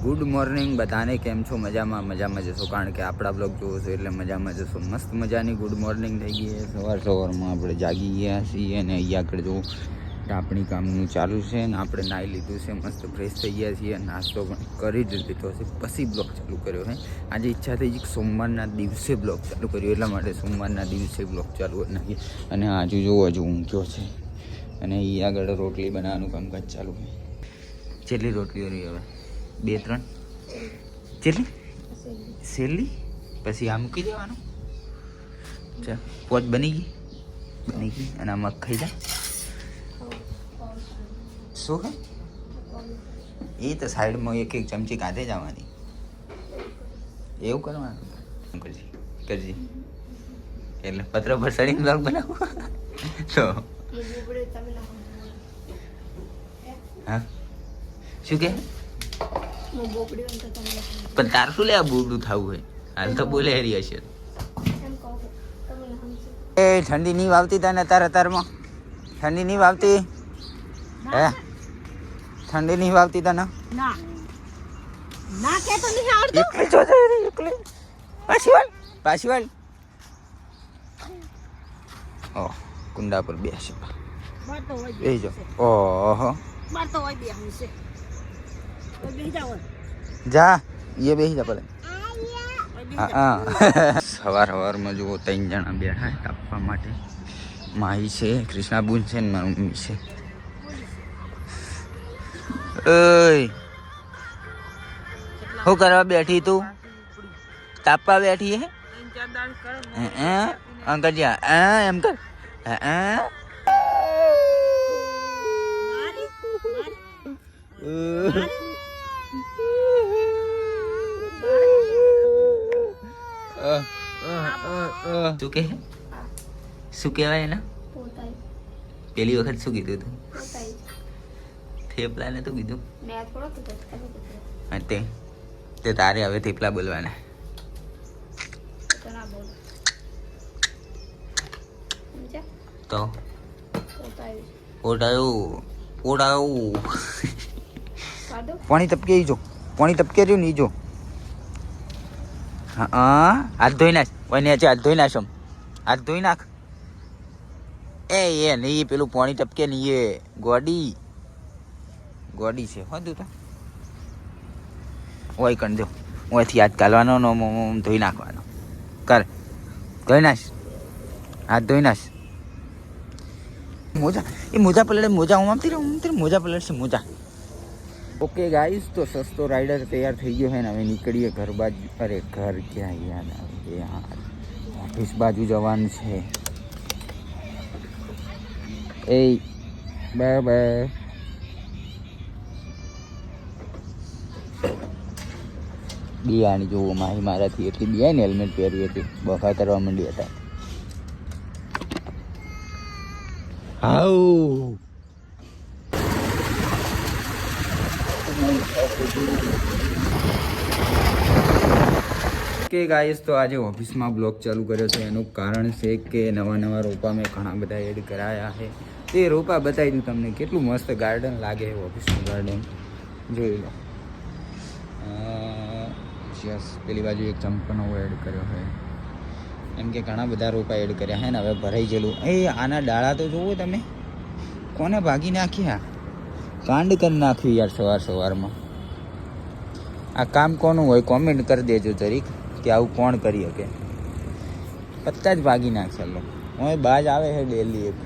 Good morning બધાને, કેમ છો? મજામાં જશો, કારણ કે આપણા બ્લોગ જોવો છો એટલે મજામાં જશો. મસ્ત મજાની ગુડ મોર્નિંગ થઈ ગઈ છે. સવારમાં આપણે જાગી ગયા છીએ અને અહીંયા આગળ જો ટાપણી કામનું ચાલુ છે ને આપણે નાહી લીધું છે, મસ્ત ફ્રેશ થઈ ગયા છીએ, નાસ્તો પણ કરી જ લીધો છે, પછી બ્લોગ ચાલુ કર્યો છે. આજે ઈચ્છા થઈ કે સોમવારના દિવસે બ્લોગ ચાલુ કર્યો, એટલા માટે સોમવારના દિવસે બ્લોગ ચાલુ કરી નાખીએ. અને આજુ જોવો હજુ ઊંઘ્યો છે અને અહીં આગળ રોટલી બનાવવાનું કામકાજ ચાલુ છે. કેટલી રોટલીઓ રહી હવે? 2-3 કેટલી સેલી? પછી આ મૂકી દેવાનું. ચાલ, પોત બની ગઈ અને આમાં ખાઈ જા. શું હે એ તો સાઈડમાં એક ચમચી કાઢે જવાની, એવું કરવાનું. કરજી એટલે પત્ર પર સડીને બ્લોગ બનાવો તો હા. શું કે પણ તાર શું લે આ બોબડું થવું હોય? હાલ તો બોલે હેરી હશે. એ ઠંડી નહીં વાવતી તને? તારમાં ઠંડી નહીં વાવતી? હે ઠંડી નહીં વાવતી તને? ના ના કે તો નહીં આવડતું. એકલી જો જાય એકલી. પાછી વાળ. ઓ કુંડા પર બેસી બાર તો હોય બેસી જો. ઓહો બાર તો હોય બે હમ છે તો બેહી જાવ. જા એ બેસી જા પડે. હા સવારમાં જુઓ 3 જણા બેઠા કાપવા માટે. માહી છે, કૃષ્ણાબુન છે ને મારી મમ્મી છે. ઓય શું કરવા બેઠી તું? તાપવા બેઠી હે? અંકલ જી એમ કર. શું કહેવાય એના? પેલી વખત શું કીધું તું? થેપલા ને તું કીધું તે તારે હવે થેપલા બોલવાના. તો ઓડાયું પાણી ટપકે જો, પાણી ટપકે રહ્યું નહીં જો. હા હાથ ધોઈ નાખ. ઓય હાથ ધોઈ નાખ. હાથ ધોઈ નાખ. એ નહીં પેલું પાણી ટપકે નહીં, એ ગોડી છે. હો તું તો ઓય કણ દો. ઓયથી હાથ ગાલવાનો ધોઈ નાખવાનો. કર ધોઈ નાખ. હાથ ધોઈ નાખ. મોજા પલળે. મોજા હું આમતી મોજા પલળશે મોજા. ઓકે ગાઈસ, તો સસ્તો રાઈડર તૈયાર થઈ ગયો છે ને હવે નીકળીએ ઘર બાજુ. અરે ઘર ક્યાં યાદ આવે યાર, ઓફિસ બાજુ જવાનું છે. એ બાય. બિયાની જોવો માહી મારાથી એટલી બિયા ને હેલ્મેટ પહેર્યું એટલે બફા કરવા માંડી હતા. હાઉ કે ગાઈસ, તો આજે ઓફિસમાં બ્લોગ ચાલુ કર્યો છે. એનું કારણ છે કે નવા રોપા મેં ઘણા બધા એડ કરાયા છે. તે રોપા બતાવી દઉં તમને. કેટલું મસ્ત ગાર્ડન લાગે છે ઓફિસનું ગાર્ડન, જોઈ લો. યસ, પેલી બાજુ એક ચંપનો એડ કર્યો છે. એમ કે ઘણા બધા રોપા એડ કર્યા છે ને હવે ભરાઈ ગયેલું. એ આના ડાળા તો જોવો તમે, કોને ભાગી નાખ્યા? કાંડ કરી નાખ્યું યાર સવારમાં. આ કામ કોનું હોય કોમેન્ટ કરી દેજો જરીક કે આવું કોણ કરી શકે. પત્તા જ ભાગી નાખશે લો. હું બાજ આવે છે ડેલી. એક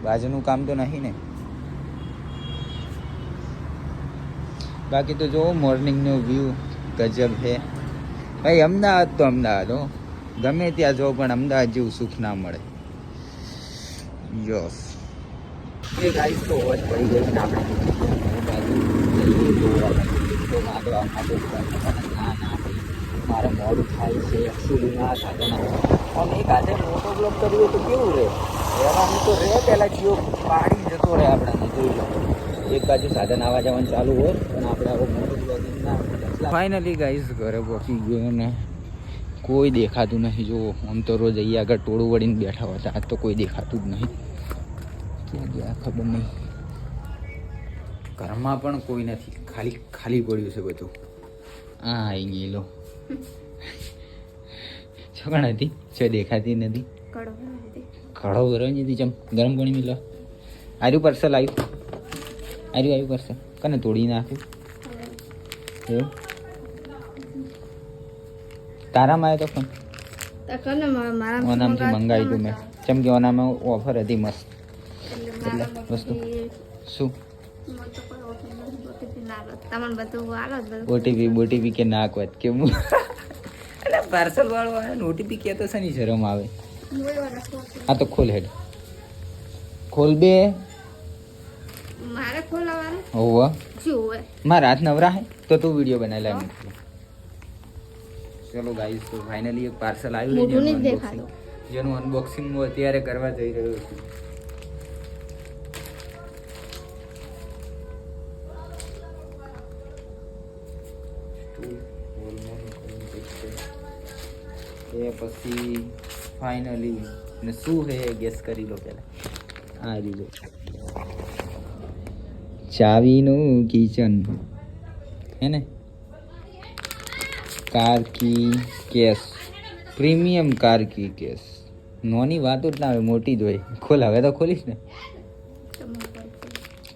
બાજનું કામ તો નહીં ને. બાકી તો જો મોર્નિંગનો વ્યૂ ગજબ છે ભાઈ. અમદાવાદ તો અમદાવાદ હો, ગમે ત્યાં જો પણ અમદાવાદ જેવું સુખ ના મળે. યસ એ ગાઈસ, તો વોચ પડી ગઈ ને આપણે મારે મોડું થાય છે એકચ્યુઅલી ના સાધન. અને એક આજે મોટો બ્લોક કર્યો તો કેવું રહે? એમાં તો રહે પહેલાં જીઓ પાડી જતો રહે આપણને. જોઈ લો, એક બાજુ સાધન આવવા જવાનું ચાલુ હોય પણ આપણે આવો મોટો બ્લોગિંગ ના. ફાઇનલી ગાઈસ ઘરે પહોંચી ગયો ને કોઈ દેખાતું નહીં. જુઓ, આમ તો રોજ અહીંયા આગળ ટોળું વળીને બેઠા હોતા, આજ તો કોઈ દેખાતું જ નહીં. ક્યાં ગયા ખબર નહીં. ઘરમાં પણ કોઈ નથી, ખાલી પડ્યું છે બધું. હા આવી ગઈ લો છોકણ હતી જો દેખાતી નથી કડો હતી ખડો ગરમ હતી ચમ ગરમ પાણી મિલો આર્યું પાર્સલ આવ્યું આવ્યું પાર્સલ કને તોડી નાખ્યું એવું તારામાં આવ્યો તો ફોન તકને મારા ઓનામથી મંગાવી તું મેં ચમ કે ઓનામાં ઓફર હતી મસ્ત એટલે વસ્તુ શું તમને બધું આલો જ બધું ઓટીપી કે નાખ વાત કે હું એટલે પાર્સલ વાળો આવે ને ઓટીપી કે તો શની શરમ આવે હા તો ખોલ હેડ ખોલ બે મારે ખોલાવાનું હોવા શું હોય મારા હાથ નવરા હે તો તું વિડીયો બનાવી લાવ ચલો ગાઈસ તો ફાઇનલી એક પાર્સલ આવ્યું છે મોઢું નહીં દેખાતું. જેનું અનબોક્સિંગ હું અત્યારે કરવા જઈ રહ્યો છું એ પછી ફાઇનલી ને શું હે ગેસ કરી લો પહેલા આ રીજો ચાવીનું કિચન હે ને કાર કી કેસ પ્રીમિયમ કાર કી કેસ નોની વાતો જ ના આવે મોટી જ હોય ખોલ હવે તો ખોલીશ ને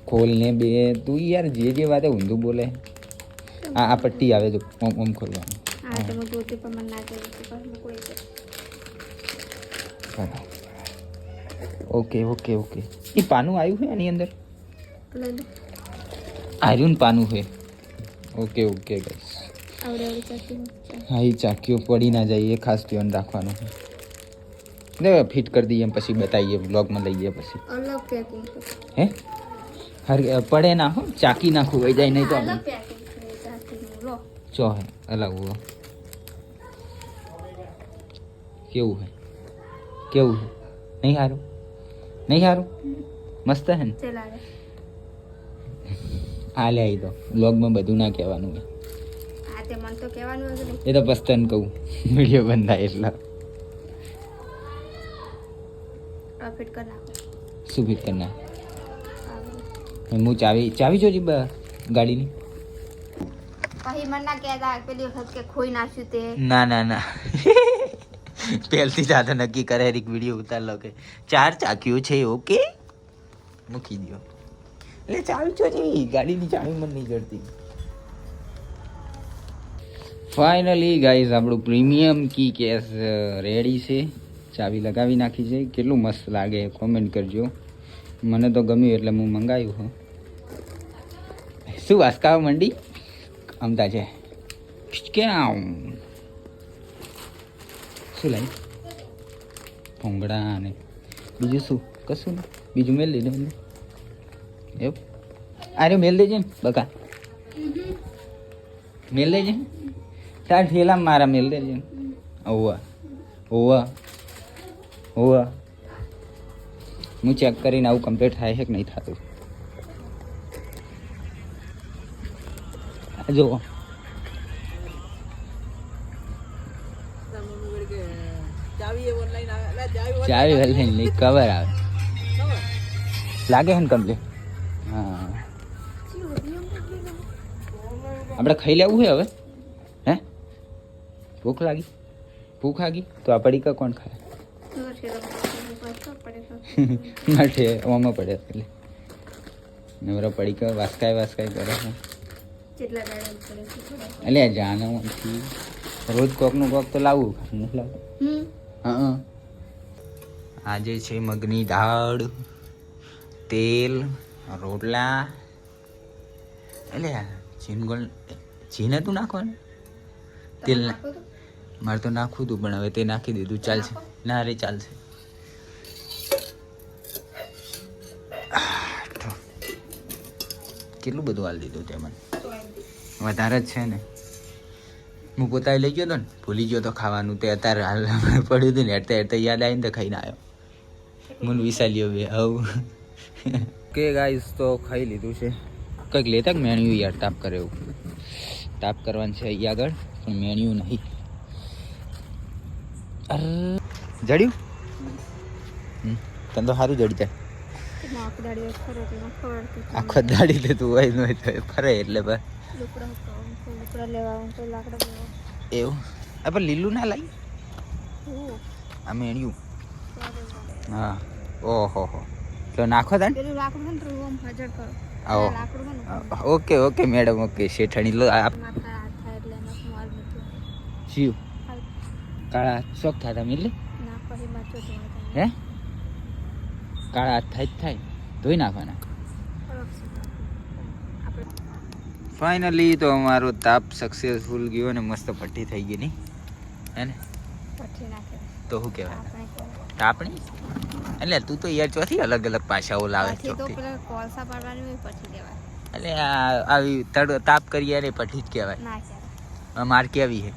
ખોલ ને બે તું યાર જે વાતે ઊંધું બોલે આ પટ્ટી આવે જો ઓમ ખોલવાનું હા તમે પોતે પણ મને ના કહ્યું તો પણ કોઈ છે ઓકે ઓકે ઓકે એ પાનું આવ્યું છે આની અંદર લઈ લો આર્યું ને પાનું છે ઓકે ઓકે ગાઈસ આવડે આવડે ચાકી હા એ ચાકીઓ પડી ના જાય એ ખાસ ધ્યાન રાખવાનું ને ફિટ કરી દઈએ પછી બતાવીએ બ્લોગમાં લઈએ પછી અલગ પેકિંગ હે હર પડે ના હો ચાકી ના ખોવાઈ જાય નહીં તો અલગ આપણે પેકિંગ છે ચાકી લો ચો હે અલગ હુआ કેવું હે કેવું હે નહીં સારું નહીં સારું મસ્ત હે ને ચલા રે આ લે આવી તો બ્લોગમાં બધું ના કહેવાનું હોય હા તે મને તો કહેવાનું હતું ને એ તો પસ્તન કહું વિડીયો બંધાય એટલા આ ફિટ કરી નાખો શું ફિટ કરના આવડે. હું ચાવી જોજી ગાડીની પછી મને ના કહેતા પેલી વખત કે ખોઈ નાખ્યું તે ના ના ના પહેલથી જ આ તો નક્કી કરે એક વિડીયો ઉતાર લો કે 4 ચાકીઓ છે ઓકે મૂકી દો એટલે ચાવી જોજી ગાડીની ચાવી મને નહીં જડતી ફાઇનલી ગાઈઝ આપણું પ્રીમિયમ કી કેસ રેડી છે ચાવી લગાવી નાખી છે કેટલું મસ્ત લાગે કોમેન્ટ કરજો મને તો ગમ્યું એટલે હું મંગાવ્યું હું શું વાસકાવા મંડી અમતા છે ક્યાં શું લાવી ભોંગડા અને બીજું શું કશું નહીં બીજું મેલ દેજો મને એવું અરે મેલ દેજે ને બકા મેલ દેજે તાર ઠેલા મારા મેલ દેજે ઓવા ઓવા ઓવા હું ચેક કરીને આવું કમ્પ્લીટ થાય છે કે નહીં થતું જો ચાવી ઓનલાઈન નહીં કવર આવે લાગે છે ને કમ્પ્લીટ હા આપણે ખાઈ લેવું છે હવે હે ભૂખ લાગી તો આ પડીકા કોણ ખાય માટે ઓમાં પડે એટલે નવરા પડીકા વાસકાય કરે છે કેટલા દાડા પડે છે એટલે જાણવાથી રોજ કોકનું કોક તો લાવવું નથી લાવતું હા આજે છે મગની દાળ તેલ રોટલા એટલે જીને તું નાખવાનું તેલ મારે તો નાખવું હતું પણ હવે તે નાખી દીધું ચાલશે ના રે ચાલશે કેટલું બધું હાલ દીધું તે મને વધારે જ છે ને હું પોતાએ લઈ ગયો હતો ને ભૂલી ગયો તો ખાવાનું તે અત્યારે હાલ પડ્યું હતું ને એટલે યાદ આવીને તો ખાઈને આવ્યો મને વિસાલ્યો બે આવું કે ગાઈસ તો ખાઈ લીધું છે કંઈક લેતા કે મેણ્યું યાર તાપ કરે એવું તાપ કરવાનું છે અહીંયા આગળ પણ મેણ્યું નહીં જડ્યું તને તો સારું જડી જાય આખો દાડી તું હોય ન હોય તો ફરે એટલે બસ લુકડા લેવા તો લાકડા લેવા એવું પણ લીલું ના લાવી આ મેણ્યું હા ઓહો હો તો નાખો તાન પેલું લાકડું ને તો આમ હાજર કરો આવો લાકડું ને ઓકે ઓકે મેડમ ઓકે શેઠાણી લો આપ માથા હાથ થાય એટલે એનો માલ મૂક્યો જીવ કાળા શોખ થતા મિલે ના પછી બચો ધોવા હે કાળા હાથ થાય જ થાય ધોઈ નાખવાના ફાઇનલી તો અમારો તાપ સક્સેસફુલ ગયો ને મસ્ત પટ્ટી થઈ ગઈ નહીં હે ને પછી નાખે તો શું કહેવાય આપણે કહેવાય. તાપણી એટલે તું તો યાર ચોથી અલગ અલગ પાછાઓ લાવે પછી તો ચોથી પેલા કોલસા પાડવાની હોય પછી કહેવાય એટલે આવી તાપ કરીએ ને પટ્ટી જ કહેવાય ના કહેવાય માર કેવી હે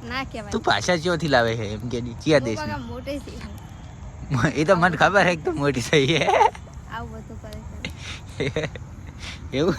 ના કહેવાય તું પાછા ચોથી લાવે છે એમ કે ચિયા હું દેશ બગા મોટી થઈ છું. એ તો મને ખબર છે કે તું મોટી થઈ હે આવું બધું કરે છે એવું